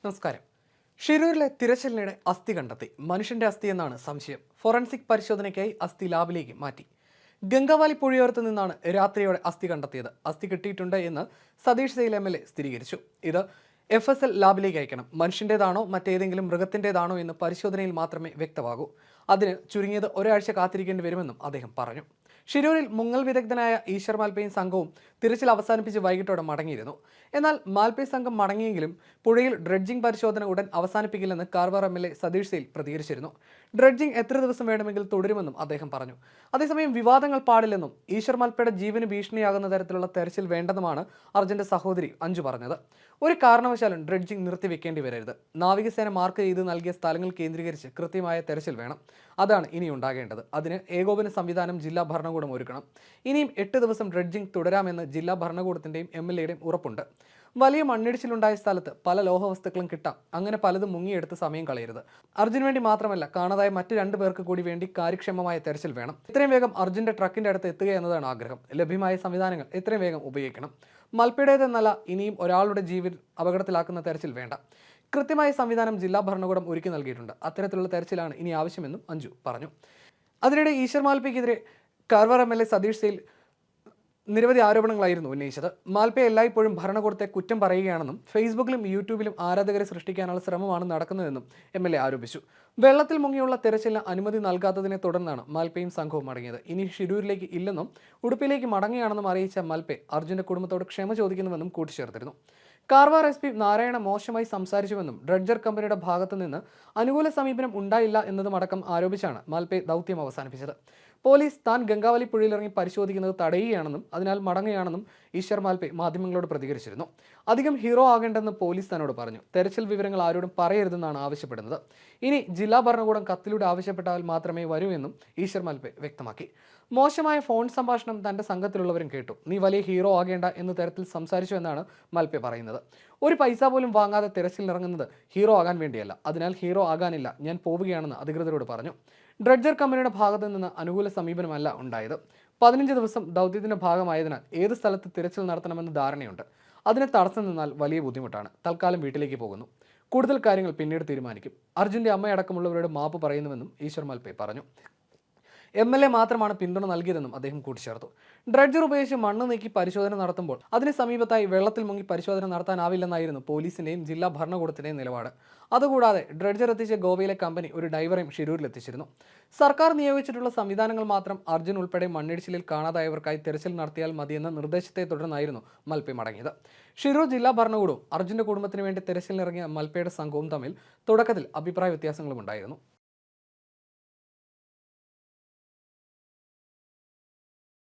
നമസ്കാരം. ഷിരൂരിലെ തിരച്ചിലിനിടെ അസ്ഥി കണ്ടെത്തി. മനുഷ്യന്റെ അസ്ഥി എന്നാണ് സംശയം. ഫോറൻസിക് പരിശോധനയ്ക്കായി അസ്ഥി ലാബിലേക്ക് മാറ്റി. ഗംഗാവാലി പുഴയോരത്ത് നിന്നാണ് രാത്രിയോടെ അസ്ഥി കണ്ടെത്തിയത്. അസ്ഥി കിട്ടിയിട്ടുണ്ട് എന്ന് സതീഷ് സെയിൽ MLA സ്ഥിരീകരിച്ചു. ഇത് FSL ലാബിലേക്ക് അയക്കണം. മനുഷ്യൻ്റെതാണോ മറ്റേതെങ്കിലും മൃഗത്തിൻ്റെതാണോ എന്ന് പരിശോധനയിൽ മാത്രമേ വ്യക്തമാകൂ. അതിന് ചുരുങ്ങിയത് ഒരാഴ്ച കാത്തിരിക്കേണ്ടി വരുമെന്നും അദ്ദേഹം പറഞ്ഞു. ഷിരൂരിൽ മുങ്ങൽ വിദഗ്ധനായ ഈശ്വർ മാൽപ്പയും സംഘവും തിരച്ചിൽ അവസാനിപ്പിച്ച് വൈകിട്ടോടെ മടങ്ങിയിരുന്നു. എന്നാൽ മാൽപ്പേ സംഘം മടങ്ങിയെങ്കിലും പുഴയിൽ ഡ്രഡ്ജിംഗ് പരിശോധന ഉടൻ അവസാനിപ്പിക്കില്ലെന്ന് കാർവാർ MLA സതീഷ് സെയിൽ പ്രതികരിച്ചിരുന്നു. ഡ്രഡ്ജിംഗ് എത്ര ദിവസം വേണമെങ്കിൽ തുടരുമെന്നും അദ്ദേഹം പറഞ്ഞു. അതേസമയം വിവാദങ്ങൾ പാടില്ലെന്നും ഈശ്വർ മാൽപ്പയുടെ ജീവന് ഭീഷണിയാകുന്ന തരത്തിലുള്ള തെരച്ചിൽ വേണ്ടെന്നുമാണ് അർജുന്റെ സഹോദരി അഞ്ജു പറഞ്ഞത്. ഒരു കാരണവശാലും ഡ്രഡ്ജിംഗ് നിർത്തിവെക്കേണ്ടി വരരുത്. നാവികസേന മാർക്ക് ചെയ്ത് നൽകിയ സ്ഥലങ്ങൾ കേന്ദ്രീകരിച്ച് കൃത്യമായ തെരച്ചിൽ വേണം. അതാണ് ഇനി ഉണ്ടാകേണ്ടത്. അതിന് ഏകോപന സംവിധാനം ജില്ലാ ഭരണകൂടം ഒരുക്കണം. ഇനിയും 8 ദിവസം ഡ്രഡ്ജിംഗ് തുടരാമെന്ന് ജില്ലാ ഭരണകൂടത്തിന്റെയും MLAയുടെയും ഉറപ്പുണ്ട്. വലിയ മണ്ണിടിച്ചിലുണ്ടായ സ്ഥലത്ത് പല ലോഹവസ്തുക്കളും കിട്ടാം. അങ്ങനെ പലതും മുങ്ങിയെടുത്ത് സമയം കളയരുത്. അർജുന് വേണ്ടി മാത്രമല്ല, കാണാതായ മറ്റ് 2 പേർക്ക് കൂടി വേണ്ടി കാര്യക്ഷമമായ തെരച്ചിൽ വേണം. എത്രയും വേഗം അർജുന്റെ ട്രക്കിന്റെ അടുത്ത് എത്തുക എന്നതാണ് ആഗ്രഹം. ലഭ്യമായ സംവിധാനങ്ങൾ എത്രയും വേഗം ഉപയോഗിക്കണം. മൽപ്പയുടേതെന്നല്ല, ഇനിയും ഒരാളുടെ ജീവൻ അപകടത്തിലാക്കുന്ന തെരച്ചിൽ വേണ്ട. കൃത്യമായ സംവിധാനം ജില്ലാ ഭരണകൂടം ഒരുക്കി നൽകിയിട്ടുണ്ട്. അത്തരത്തിലുള്ള തെരച്ചിലാണ് ഇനി ആവശ്യമെന്നും അഞ്ജു പറഞ്ഞു. അതിനിടെ ഈശ്വർ മാൽപ്പയ്ക്കെതിരെ കാർവാർ MLA സതീഷ് സെയിൽ നിരവധി ആരോപണങ്ങളായിരുന്നു ഉന്നയിച്ചത്. മാൽപ്പെ എല്ലായ്പ്പോഴും ഭരണകൂടത്തെ കുറ്റം പറയുകയാണെന്നും ഫേസ്ബുക്കിലും യൂട്യൂബിലും ആരാധകരെ സൃഷ്ടിക്കാനുള്ള ശ്രമമാണ് നടക്കുന്നതെന്നും MLA ആരോപിച്ചു. വെള്ളത്തിൽ മുങ്ങിയുള്ള തെരച്ചിലിന് അനുമതി നൽകാത്തതിനെ തുടർന്നാണ് മാൽപ്പയും സംഘവും മടങ്ങിയത്. ഇനി ഷിരൂരിലേക്ക് ഇല്ലെന്നും ഉടുപ്പിലേക്ക് മടങ്ങുകയാണെന്നും അറിയിച്ച മാൽപ്പെ അർജുന്റെ കുടുംബത്തോട് ക്ഷമ ചോദിക്കുന്നുവെന്നും കൂട്ടിച്ചേർത്തിരുന്നു. കാർവാർ SP നാരായണ മോശമായി സംസാരിച്ചുവെന്നും ഡ്രഡ്ജർ കമ്പനിയുടെ ഭാഗത്തു നിന്ന് അനുകൂല സമീപനം ഉണ്ടായില്ല എന്നതുമടക്കം ആരോപിച്ചാണ് മാൽപ്പെ ദൗത്യം അവസാനിപ്പിച്ചത്. പോലീസ് താൻ ഗംഗാവലി പുഴയിലിറങ്ങി പരിശോധിക്കുന്നത് തടയുകയാണെന്നും അതിനാൽ മടങ്ങുകയാണെന്നും ഈശ്വർ മാൽപ്പെ മാധ്യമങ്ങളോട് പ്രതികരിച്ചിരുന്നു. അധികം ഹീറോ ആകേണ്ടെന്ന് പോലീസ് തന്നോട് പറഞ്ഞു. തെരച്ചിൽ വിവരങ്ങൾ ആരോടും പറയരുതെന്നാണ് ആവശ്യപ്പെടുന്നത്. ഇനി ജില്ലാ ഭരണകൂടം കത്തിലൂടെ ആവശ്യപ്പെട്ടാൽ മാത്രമേ വരൂ എന്നും ഈശ്വർ മാൽപ്പെ വ്യക്തമാക്കി. മോശമായ ഫോൺ സംഭാഷണം തന്റെ സംഘത്തിലുള്ളവരും കേട്ടു. നീ വലിയ ഹീറോ ആകേണ്ട എന്ന തരത്തിൽ സംസാരിച്ചു എന്നാണ് മാൽപ്പെ പറയുന്നത്. ഒരു പൈസ പോലും വാങ്ങാതെ തെരച്ചിലിറങ്ങുന്നത് ഹീറോ ആകാൻ വേണ്ടിയല്ല. അതിനാൽ ഹീറോ ആകാനില്ല, ഞാൻ പോവുകയാണെന്ന് അധികൃതരോട് പറഞ്ഞു. ഡ്രഡ്ജർ കമ്പനിയുടെ ഭാഗത്തു നിന്ന് അനുകൂല സമീപനമല്ല ഉണ്ടായത്. 15 ദിവസം ദൗത്യത്തിന്റെ ഭാഗമായതിനാൽ ഏത് സ്ഥലത്ത് തിരച്ചിൽ നടത്തണമെന്ന് ധാരണയുണ്ട്. അതിന് തടസ്സം നിന്നാൽ വലിയ ബുദ്ധിമുട്ടാണ്. തൽക്കാലം വീട്ടിലേക്ക് പോകുന്നു. കൂടുതൽ കാര്യങ്ങൾ പിന്നീട് തീരുമാനിക്കും. അർജുന്റെ അമ്മയടക്കമുള്ളവരോട് മാപ്പ് പറയുന്നുവെന്നും ഈശ്വർ മാൽപ്പെ പറഞ്ഞു. MLA മാത്രമാണ് പിന്തുണ നൽകിയതെന്നും അദ്ദേഹം കൂട്ടിച്ചേർത്തു. ഡ്രഡ്ജർ ഉപയോഗിച്ച് മണ്ണ് നീക്കി പരിശോധന നടത്തുമ്പോൾ അതിന് സമീപത്തായി വെള്ളത്തിൽ മുങ്ങി പരിശോധന നടത്താനാവില്ലെന്നായിരുന്നു പോലീസിന്റെയും ജില്ലാ ഭരണകൂടത്തിന്റെയും നിലപാട്. അതുകൂടാതെ ഡ്രഡ്ജർ എത്തിച്ച ഗോവയിലെ കമ്പനി ഒരു ഡൈവറെയും ഷിരൂരിലെത്തിച്ചിരുന്നു. സർക്കാർ നിയോഗിച്ചിട്ടുള്ള സംവിധാനങ്ങൾ മാത്രം അർജുൻ ഉൾപ്പെടെ മണ്ണിടിച്ചിലിൽ കാണാതായവർക്കായി തെരച്ചിൽ നടത്തിയാൽ മതിയെന്ന നിർദ്ദേശത്തെ തുടർന്നായിരുന്നു മാൽപ്പെ മടങ്ങിയത്. ഷിരൂർ ജില്ലാ ഭരണകൂടവും അർജുന്റെ കുടുംബത്തിന് വേണ്ടി തെരച്ചിലിനിറങ്ങിയ മാൽപ്പയുടെ സംഘവും തമ്മിൽ തുടക്കത്തിൽ അഭിപ്രായ വ്യത്യാസങ്ങളും ഉണ്ടായിരുന്നു.